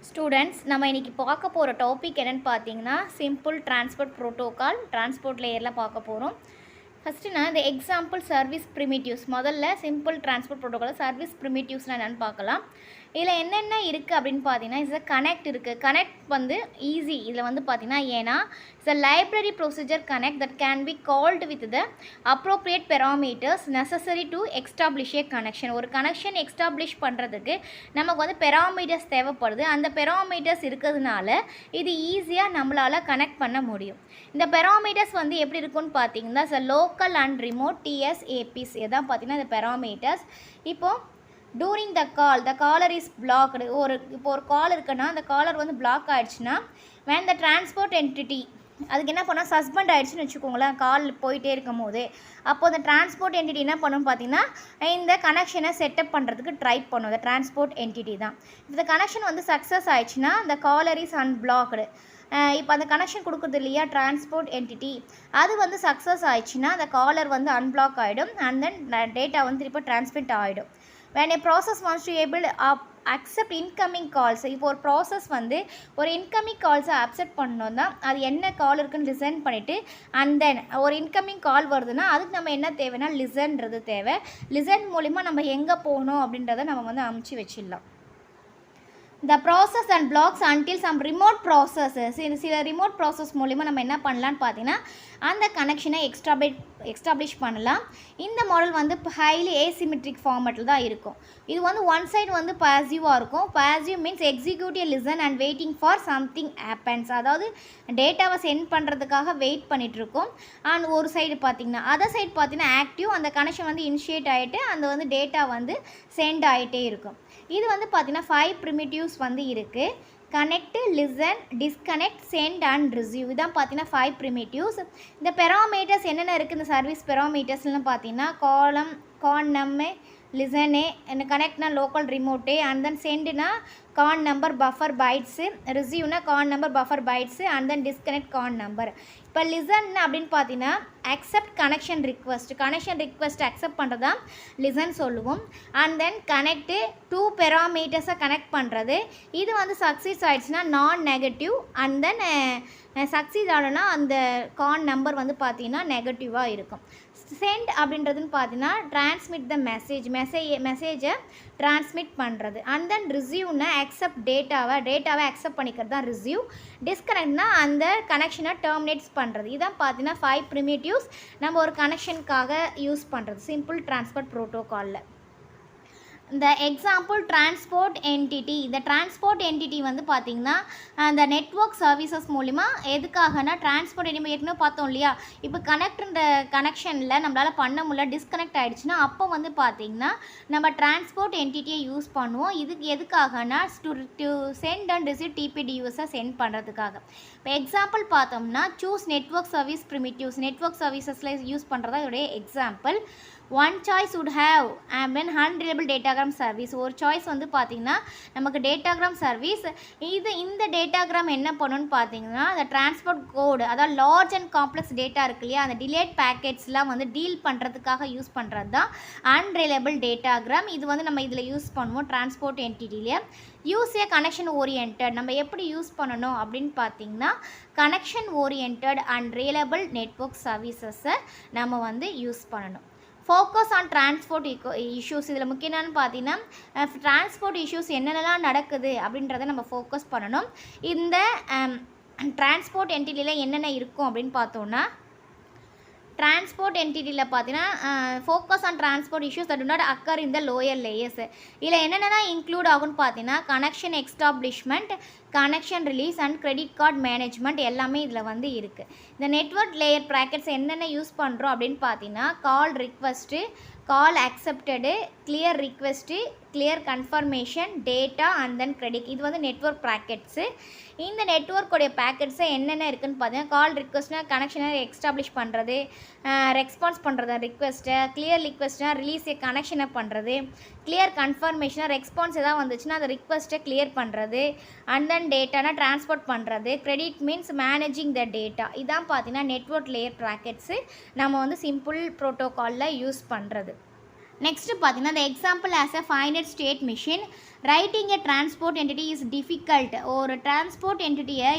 Students நம்ம இன்றைக்கி பார்க்க போகிற டாபிக் என்னென்னு பார்த்தீங்கன்னா சிம்பிள் டிரான்ஸ்போர்ட் ப்ரோட்டோகால் டிரான்ஸ்போர்ட் லேயரில் பார்க்க போகிறோம். ஃபஸ்ட்டு நான் இந்த எக்ஸாம்பிள் சர்வீஸ் ப்ரிமிட்டிவ்ஸ் முதல்ல சிம்பிள் டிரான்ஸ்போர்ட் ப்ரோட்டோகால் சர்வீஸ் ப்ரிமிட்டிவ்ஸ்னால் என்னென்னு பார்க்கலாம். இதில் என்னென்ன இருக்குது அப்படின்னு பார்த்தீங்கன்னா இதில் கனெக்ட் இருக்குது. கனெக்ட் வந்து ஈஸி. இதில் வந்து பார்த்தீங்கன்னா ஏன்னா it's a library procedure connect that can be called with the appropriate parameters necessary to establish A connection. ஒரு கனெக்ஷன் எக்ஸ்டாப்ளிஷ் பண்ணுறதுக்கு நமக்கு வந்து பெராமீட்டர்ஸ் தேவைப்படுது. அந்த பெராமீட்டர்ஸ் இருக்கிறதுனால இது ஈஸியாக நம்மளால் கனெக்ட் பண்ண முடியும். இந்த பெராமீட்டர்ஸ் வந்து எப்படி இருக்குன்னு பார்த்தீங்கன்னா லோக்கல் அண்ட் ரிமோட் TSAPs எதான் பார்த்தீங்கன்னா இந்த பெராமீட்டர்ஸ். இப்போது during the caller is blocked. இப்போ ஒரு கால் இருக்குன்னா அந்த காலர் வந்து பிளாக் ஆகிடுச்சுன்னா when the transport entity அதுக்கு என்ன பண்ணால் சஸ்பெண்ட் ஆகிடுச்சுன்னு வச்சுக்கோங்களேன். கால் போயிட்டே இருக்கும் போது அப்போது அந்த டிரான்ஸ்போர்ட் என்டிட்டி என்ன பண்ணுன்னு பார்த்தீங்கன்னா இந்த கனெக்ஷனை செட்டப் பண்ணுறதுக்கு ட்ரை பண்ணும். இந்த டிரான்ஸ்போர்ட் என்டிட்டி தான். இந்த கனெக்ஷன் வந்து சக்ஸஸ் ஆகிடுச்சுன்னா இந்த காலர் இஸ் அன்பிளாக்டு. இப்போ அந்த கனெக்ஷன் கொடுக்குறது இல்லையா டிரான்ஸ்போர்ட் என்டிட்டி, அது வந்து சக்ஸஸ் ஆகிடுச்சுன்னா அந்த காலர் வந்து அன்பிளாக் ஆகிடும் அண்ட் தென் டேட்டா வந்து திருப்பி டிரான்ஸ்மிட் ஆகிடும். when a process wants to able accept incoming calls, இப்போ ஒரு ப்ராசஸ் வந்து ஒரு இன்கமிங் கால்ஸை அக்செப்ட் பண்ணோன்னா அது என்ன கால் இருக்குன்னு லிசன் பண்ணிவிட்டு அண்ட் தென் ஒரு இன்கமிங் கால் வருதுன்னா அதுக்கு நம்ம என்ன தேவைன்னா லிசன்றது தேவை. லிசன் மூலிமா நம்ம எங்கே போகணும் அப்படின்றத நம்ம வந்து அமுச்சு வச்சிடலாம். The process and blocks until some remote processes. சில ரிமோட் ப்ராசஸ் மூலிமா நம்ம என்ன பண்ணலான்னு பார்த்தீங்கன்னா அந்த கனெக்ஷனை எக்ஸ்டாப்ளிஷ் பண்ணலாம். இந்த மாடல் வந்து ஹைலி ஏசிமெட்ரிக் ஃபார்மேட்டில் தான் இருக்கும். இது வந்து ஒன் சைடு வந்து பாசிவாக இருக்கும். Passive means executive listen and waiting for something happens. அதாவது டேட்டாவை சென்ட் பண்ணுறதுக்காக வெயிட் பண்ணிகிட்ருக்கோம். அண்ட் ஒரு சைடு பார்த்திங்கன்னா அதர் சைடு பார்த்திங்கன்னா ஆக்டிவ். அந்த கனெக்ஷன் வந்து இனிஷியேட் ஆகிட்டு அந்த வந்து டேட்டா வந்து சென்ட் ஆகிட்டே இருக்கும். இது வந்து பார்த்திங்கன்னா 5 ப்ரிமிட்டிவ்ஸ் வந்து இருக்குது. Connect, listen, disconnect, send and receive. இதான் பார்த்தீங்கன்னா 5 ப்ரிமிட்டிவ்ஸ். இந்த பெராமீட்டர்ஸ் என்னென்ன இருக்குது இந்த சர்வீஸ் பெராமீட்டர்ஸ்லாம் பார்த்தீங்கன்னா கான் நம்ம லிசனே, கனெக்ட்னா லோக்கல் ரிமோட்டே, அண்ட் தென் சென்ட்னா கான் நம்பர் பஃபர் பைட்ஸு, ரிசீவ்னா கான் number buffer bytes, and then disconnect கான் நம்பர். இப்போ லிசன் அப்படின்னு பார்த்தீங்கன்னா அக்செப்ட் கனெக்ஷன் ரிக்வெஸ்ட் அக்செப்ட் பண்ணுறது தான் லிசன் சொல்லுவோம். அண்ட் தென் கனெக்டு 2 பெராமீட்டர்ஸை கனெக்ட் பண்ணுறது. இது வந்து சக்சீஸ் ஆகிடுச்சுன்னா நான் நெகட்டிவ். அண்ட் தென் சக்சீஸ் ஆகணும்னா அந்த கான் நம்பர் வந்து பார்த்தீங்கன்னா நெகட்டிவாக இருக்கும். சென்ட் அப்படின்றதுன்னு பார்த்தீங்கன்னா டிரான்ஸ்மிட் த மெசேஜை டிரான்ஸ்மிட் பண்ணுறது. அண்ட் தென் ரிசீவ்னா அக்செப்ட் டேட்டாவை அக்செப்ட் பண்ணிக்கிறது தான் ரிசீவ். டிஸ்கனெக்ட்னா அந்த கனெக்ஷனை டெர்மினேட்ஸ் பண்ணுறது. இதான் பார்த்தீங்கன்னா 5 ப்ரிமிட்டிவ்ஸ் நம்ம ஒரு கனெக்ஷனுக்காக யூஸ் பண்ணுறது சிம்பிள் டிரான்ஸ்போர்ட் ப்ரோட்டோகாலில். இந்த எக்ஸாம்பிள் டிரான்ஸ்போர்ட் என்டிட்டி. இந்த டிரான்ஸ்போர்ட் என்டிட்டி வந்து பார்த்திங்கன்னா அந்த நெட்வொர்க் சர்வீசஸ் மூலிமா எதுக்காகனா டிரான்ஸ்போர்ட் என்டிட்டி ஏற்கனவே பார்த்தோம் இல்லையா. இப்போ கனெக்ஷனில் நம்மளால் பண்ண முடியல, டிஸ்கனெக்ட் ஆகிடுச்சுன்னா அப்போ வந்து பார்த்திங்கன்னா நம்ம டிரான்ஸ்போர்ட் என்டிட்டியை யூஸ் பண்ணுவோம். இதுக்கு எதுக்காகனா டு சென்ட் அண்ட் ரிசீவ் TPDUஸை சென்ட் பண்ணுறதுக்காக. இப்போ எக்ஸாம்பிள் பார்த்தோம்னா choose network service primitives. Network சர்வீசஸில் யூஸ் பண்ணுறதா இதோடைய example. One choice would have an unreliable datagram service. ஒரு சாய்ஸ் வந்து பார்த்திங்கன்னா நமக்கு டேட்டாகிராம் சர்வீஸ். இந்த டேட்டாகிராம் என்ன பண்ணணும்னு பார்த்தீங்கன்னா அந்த டிரான்ஸ்போர்ட் கோடு, அதாவது லார்ஜ் அண்ட் காம்ப்ளெக்ஸ் டேட்டா இருக்கு இல்லையா, அந்த டிலேட் பேக்கெட்ஸ்லாம் வந்து டீல் பண்ணுறதுக்காக யூஸ் பண்ணுறது தான் அன்ரிலையபிள் டேட்டாகிராம். இது வந்து நம்ம இதில் யூஸ் பண்ணுவோம் டிரான்ஸ்போர்ட் என்டிட்டிலே. Use a connection orient. நம்ம எப்படி யூஸ் பண்ணணும் அப்படின்னு பார்த்தீங்கன்னா connection orient and reliable network சர்வீசஸை நம்ம வந்து யூஸ் பண்ணணும். Focus on transport issues. இதில் முக்கியம் என்னென்னு பார்த்தீங்கன்னா டிரான்ஸ்போர்ட் இஷ்யூஸ் என்னென்னலாம் நடக்குது அப்படின்றத நம்ம ஃபோக்கஸ் பண்ணணும். இந்த டிரான்ஸ்போர்ட் என்டிட்டியில் என்னென்ன இருக்கும் அப்படின்னு பார்த்தோன்னா டிரான்ஸ்போர்ட் என்டிட்டியில் பார்த்தீங்கன்னா focus on transport issues that do not occur in the lower layers. இதில் என்னென்னா இன்க்ளூட் ஆகும்னு பார்த்தீங்கன்னா connection establishment, connection release and credit card management எல்லாமே இதில் வந்து இருக்குது. இந்த நெட்வொர்க் லேயர் ப்ராக்கெட்ஸ் என்னென்ன யூஸ் பண்ணுறோம் அப்படின்னு பார்த்தீங்கன்னா call request, call accepted, clear request, clear confirmation, data and then credit. இது வந்து நெட்வொர்க் ப்ராக்கெட்ஸு. இந்த நெட்வொர்க்குடைய பேக்கெட்ஸை என்னென்ன இருக்குதுன்னு பார்த்தீங்கன்னா கால் ரிக்வெஸ்ட்னால் கனெக்ஷனை எக்ஸ்டாப்ளிஷ் பண்ணுறது, ரெஸ்பான்ஸ் பண்ணுறது ரிக்வெஸ்ட்டை, கிளியர் ரிக்வெஸ்ட்னால் ரிலீஸ் கனெக்ஷனை பண்ணுறது, கிளியர் கன்ஃபர்மேஷனாக ரெஸ்பான்ஸ் எதாவது வந்துச்சுன்னா அந்த ரிக்வெஸ்ட்டை கிளியர் பண்ணுறது, அண்ட் தென் டேட்டானா ட்ரான்ஸ்போர்ட் பண்ணுறது, credit means managing the data. இதான் பார்த்தீங்கன்னா நெட்வொர்க் லேயர் ப்ராக்கெட்ஸு நம்ம வந்து சிம்பிள் ப்ரோட்டோகாலில் யூஸ் பண்ணுறது. நெக்ஸ்ட்டு பார்த்தீங்கன்னா the example as a finite state machine writing a transport entity is difficult. ஒரு transport entity-யை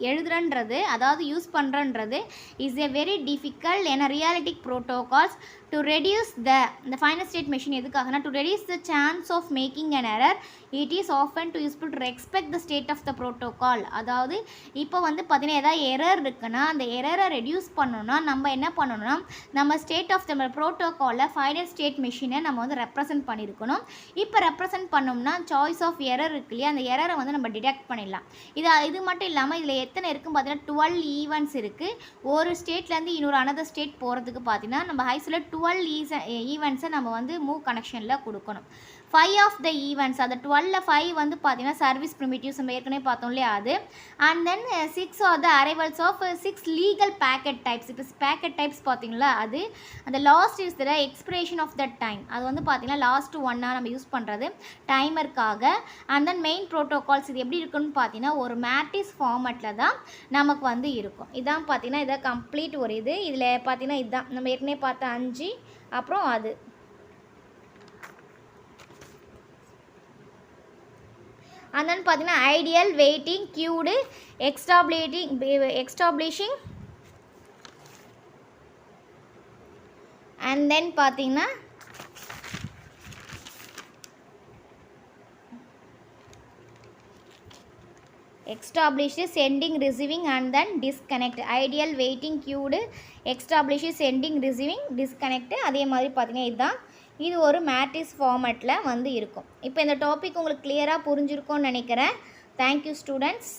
எழுதுறன்றது அதாவது யூஸ் பண்ணுறன்றது is a very difficult in realistic protocols to reduce இந்த ஃபைனல் ஸ்டேட் மெஷின் எதுக்காகனா to reduce the chance of making an error it is often to useful to respect the state of the protocol. அதாவது இப்போ வந்து பார்த்தீங்கன்னா ஏதாவது error இருக்குன்னா அந்த எரரை reduce பண்ணணும்னா நம்ம என்ன பண்ணணும்னா நம்ம ஸ்டேட் ஆஃப் த ப்ரோட்டோகாலில் ஃபைனல் ஸ்டேட் மெஷினை நம்ம வந்து ரெப்ரசென்ட் பண்ணியிருக்கணும். இப்போ ரெப்ரசென்ட் பண்ணோம்னா சாய்ஸ் ஆஃப் எரர் இருக்கு இல்லையா, அந்த எரரை வந்து நம்ம டிடெக்ட் பண்ணிடலாம். இது மட்டும் இல்லாமல் இதில் எத்தனை இருக்குன்னு பார்த்தீங்கன்னா 12 ஈவெண்ட்ஸ் இருக்குது. ஒரு ஸ்டேட்லேருந்து இன்னொரு அனதர் ஸ்டேட் போகிறதுக்கு பார்த்தீங்கன்னா நம்ம ஹைஸில் 12 ஈவெண்ட்ஸை நம்ம வந்து மூவ் கனெக்ஷனில் கொடுக்கணும். 5 ஆஃப் த ஈவெண்ட்ஸ் அந்த 12ல் 5 வந்து பார்த்தீங்கன்னா சர்வீஸ் ப்ரிமிட்டிவ்ஸ் நம்ம ஏற்கனவே பார்த்தோம் இல்லையா அது. And then 6 are the arrivals of 6 legal packet types. இப்போ பேக்கெட் டைப்ஸ் பார்த்தீங்களா அது. அந்த last is the expiration of the time. அது வந்து பார்த்தீங்கன்னா லாஸ்ட் ஒன்னாக நம்ம யூஸ் பண்ணுறது டைமருக்காக. அண்ட் தென் மெயின் ப்ரோட்டோகால்ஸ் இது எப்படி இருக்குன்னு பார்த்தீங்கன்னா ஒரு மேட்ரிக்ஸ் ஃபார்மேட்டில் தான் நமக்கு வந்து இருக்கும். இதான் பார்த்தீங்கன்னா இதை கம்ப்ளீட் ஒரு இது. இதில் பார்த்தீங்கன்னா இதுதான் நம்ம ஏற்கனவே பார்த்த 5 அப்புறம் அது. And then பார்த்தீங்கன்னா ideal waiting queued establishing and then பார்த்தீங்கன்னா establishes sending receiving and then disconnect. Ideal waiting queued establishes sending receiving disconnect. அதே மாதிரி பார்த்தீங்கன்னா இதுதான் இது ஒரு மேட்ரிக்ஸ் ஃபார்மேட்டில் வந்து இருக்கும். இப்போ இந்த டாபிக் உங்களுக்கு கிளியராக புரிஞ்சிருக்கும்னு நினைக்கிறேன். Thank you students.